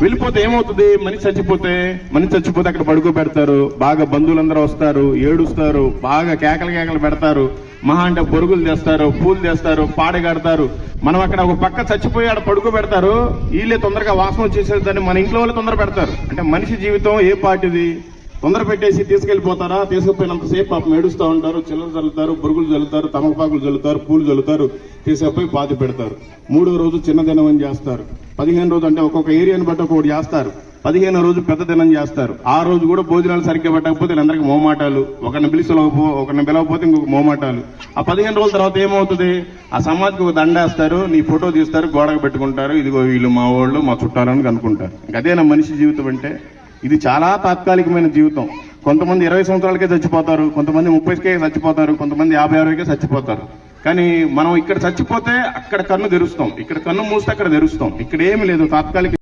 వెళ్ళిపోతే ఏమవుతుంది? మనిషి చచ్చిపోతే అక్కడ పడుకోబెడతారు, బాగా బంధువులందరూ వస్తారు, ఏడుస్తారు, బాగా కేకలు పెడతారు, మహా అంటే బొరుగులు తెస్తారు, పూలు తెస్తారు, పాడగడతారు. మనం అక్కడ ఒక పక్క చచ్చిపోయి ఆడ పడుకోబెడతారు, వీళ్ళే తొందరగా వాసన వచ్చేసేదాన్ని మన ఇంట్లో వాళ్ళు తొందర పెడతారు. అంటే మనిషి జీవితం ఏ పాటిది? తొందర పెట్టేసి తీసుకెళ్లిపోతారా? తీసుకుపోయినంతసేపు పాపం ఏడుస్తూ ఉంటారు, చిల్లర చల్లుతారు, బురుగులు చల్లుతారు, తమలపాకులు చల్లుతారు, పూలు చల్లుతారు, తీసుకుపోయి పాతి పెడతారు. 3వ రోజు చిన్న దినం అని చేస్తారు. 15 రోజు అంటే ఒక్కొక్క ఏరియాని బట్టి ఒక్కొక్కటి చేస్తారు. 15వ రోజు పెద్ద దినం చేస్తారు. ఆ రోజు కూడా భోజనాలు సరిగ్గా పెట్టకపోతే వీళ్ళందరికీ మోమాటాలు, ఒకరిని పిలవకపోతే ఇంకొక మోమాటాలు. ఆ 15 రోజుల తర్వాత ఏమవుతుంది? ఆ సమాధికి ఒక దండేస్తారు, నీ ఫోటో తీస్తారు, గోడకు పెట్టుకుంటారు, ఇదిగో వీళ్ళు మా వాళ్ళు, మా చుట్టాలని అనుకుంటారు. అదేనా మనిషి జీవితం అంటే? ఇది చాలా తాత్కాలికమైన జీవితం. కొంతమంది 20 సంవత్సరాలకే చచ్చిపోతారు, కొంతమంది 30కే చచ్చిపోతారు, కొంతమంది 50-60కే చచ్చిపోతారు. కానీ మనం ఇక్కడ చచ్చిపోతే అక్కడ కన్ను తెరుస్తాం, ఇక్కడ కన్ను మూస్తే అక్కడ తెరుస్తాం. ఇక్కడ ఏమి లేదు, తాత్కాలిక